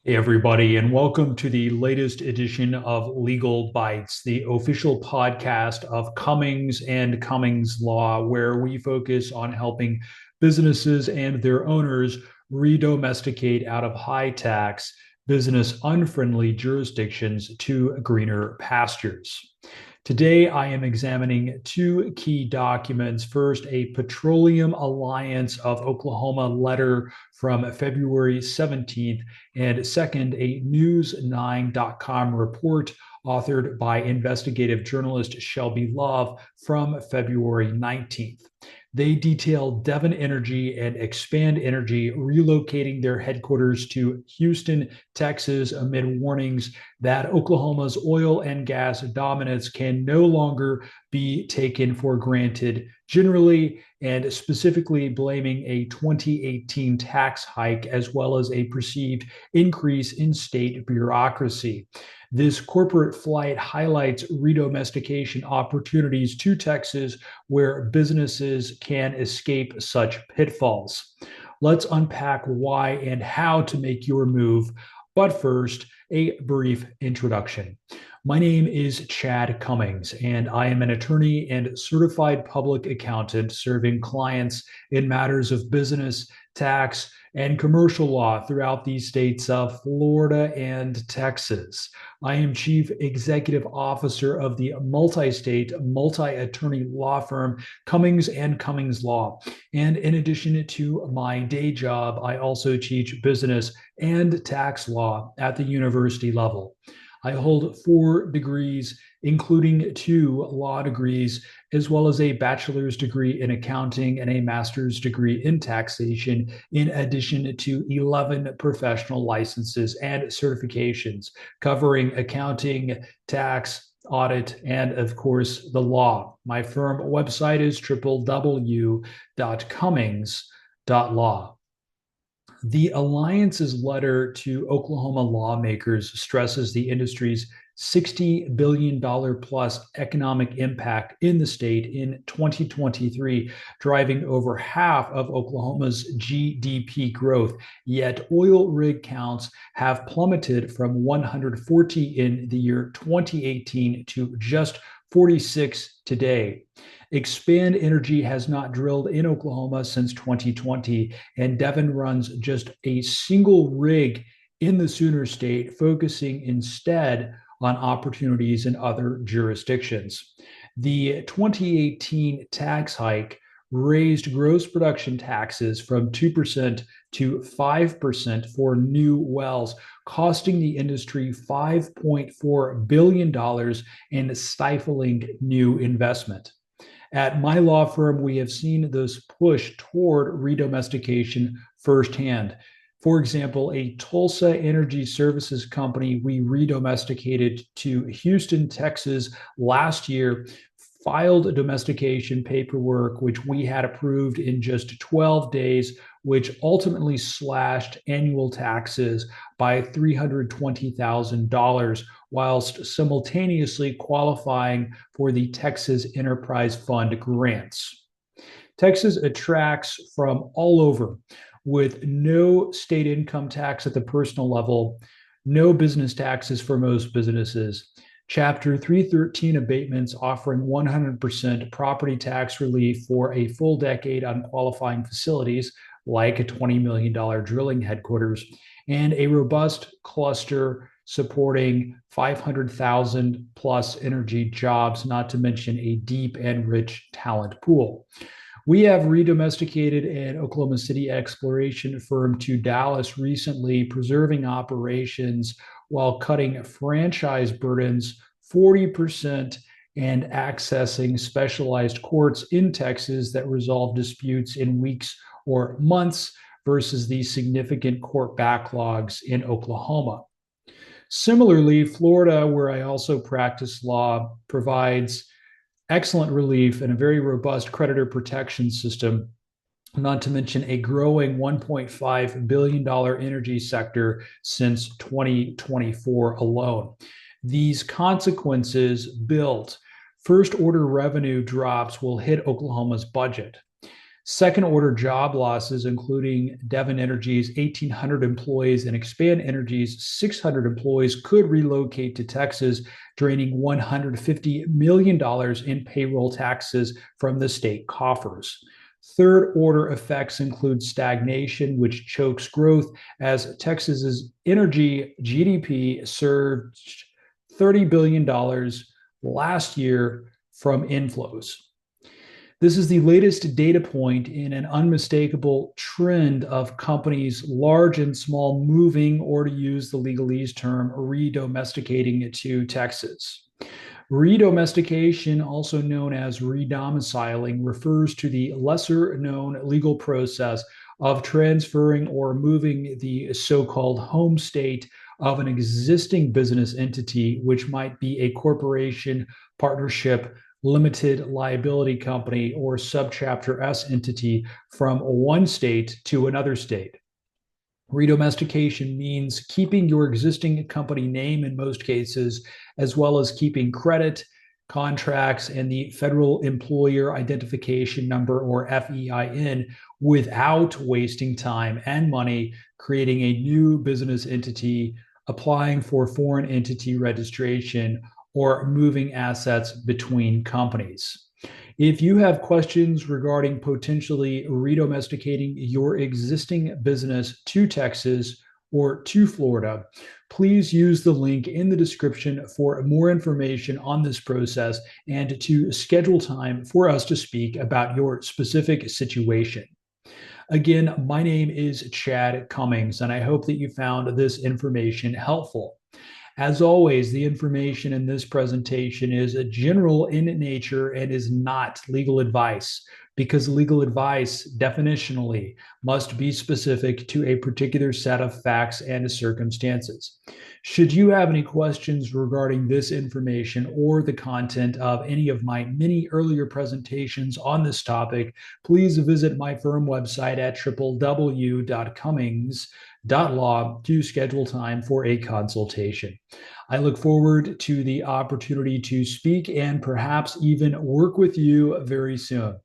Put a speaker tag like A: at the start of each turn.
A: Hey, everybody, and welcome to the latest edition of Legal Bites, the official podcast of Cummings and Cummings Law, where we focus on helping businesses and their owners redomesticate out of high tax, business unfriendly jurisdictions to greener pastures. Today, I am examining two key documents. First, a Petroleum Alliance of Oklahoma letter from February 17th, and second, a News9.com report authored by investigative journalist Shelby Love from February 19th. They detail Devon Energy and Expand Energy relocating their headquarters to Houston, Texas, amid warnings that Oklahoma's oil and gas dominance can no longer be taken for granted, generally, and specifically blaming a 2018 tax hike as well as a perceived increase in state bureaucracy. This corporate flight highlights redomestication opportunities to Texas where businesses can escape such pitfalls. Let's unpack why and how to make your move. But first, a brief introduction. My name is Chad Cummings, and I am an attorney and certified public accountant serving clients in matters of business, tax, and commercial law throughout the states of Florida and Texas. I am Chief Executive Officer of the multi-state, multi-attorney law firm Cummings and Cummings Law. And in addition to my day job, I also teach business and tax law at the university level. I hold 4 degrees, including 2 law degrees, as well as a bachelor's degree in accounting and a master's degree in taxation, in addition to 11 professional licenses and certifications covering accounting, tax, audit, and of course, the law. My firm website is www.cummings.law. The Alliance's letter to Oklahoma lawmakers stresses the industry's $60 billion plus economic impact in the state in 2023, driving over half of Oklahoma's GDP growth. Yet oil rig counts have plummeted from 140 in the year 2018 to just 46 today. Expand Energy has not drilled in Oklahoma since 2020, and Devon runs just a single rig in the Sooner State, focusing instead on opportunities in other jurisdictions. The 2018 tax hike raised gross production taxes from 2% to 5% for new wells, costing the industry $5.4 billion and stifling new investment. At my law firm, we have seen this push toward redomestication firsthand. For example, a Tulsa energy services company we redomesticated to Houston, Texas last year filed domestication paperwork, which we had approved in just 12 days, which ultimately slashed annual taxes by $320,000, whilst simultaneously qualifying for the Texas Enterprise Fund grants. Texas attracts from all over, with no state income tax at the personal level, no business taxes for most businesses, Chapter 313 abatements offering 100% property tax relief for a full decade on qualifying facilities like a $20 million drilling headquarters, and a robust cluster supporting 500,000 plus energy jobs, not to mention a deep and rich talent pool. We have redomesticated an Oklahoma City exploration firm to Dallas recently, preserving operations while cutting franchise burdens 40% and accessing specialized courts in Texas that resolve disputes in weeks or months versus the significant court backlogs in Oklahoma. Similarly, Florida, where I also practice law, provides excellent relief and a very robust creditor protection system, not to mention a growing $1.5 billion energy sector since 2024 alone. These consequences built. First order revenue drops will hit Oklahoma's budget. Second order job losses, including Devon Energy's 1,800 employees and Expand Energy's 600 employees, could relocate to Texas, draining $150 million in payroll taxes from the state coffers. Third order effects include stagnation, which chokes growth as Texas's energy GDP surged $30 billion last year from inflows. This is the latest data point in an unmistakable trend of companies, large and small, moving, or to use the legalese term, redomesticating to Texas. Redomestication, also known as redomiciling, refers to the lesser known legal process of transferring or moving the so called home state of an existing business entity, which might be a corporation, partnership, limited liability company, or subchapter S entity from one state to another state. Redomestication means keeping your existing company name in most cases, as well as keeping credit, contracts, and the Federal Employer Identification Number, or FEIN, without wasting time and money creating a new business entity, applying for foreign entity registration, or moving assets between companies. If you have questions regarding potentially redomesticating your existing business to Texas or to Florida, please use the link in the description for more information on this process and to schedule time for us to speak about your specific situation. Again, my name is Chad Cummings, and I hope that you found this information helpful. As always, the information in this presentation is general in nature and is not legal advice, because legal advice definitionally must be specific to a particular set of facts and circumstances. Should you have any questions regarding this information or the content of any of my many earlier presentations on this topic, please visit my firm website at www.cummings.law to schedule time for a consultation. I look forward to the opportunity to speak and perhaps even work with you very soon.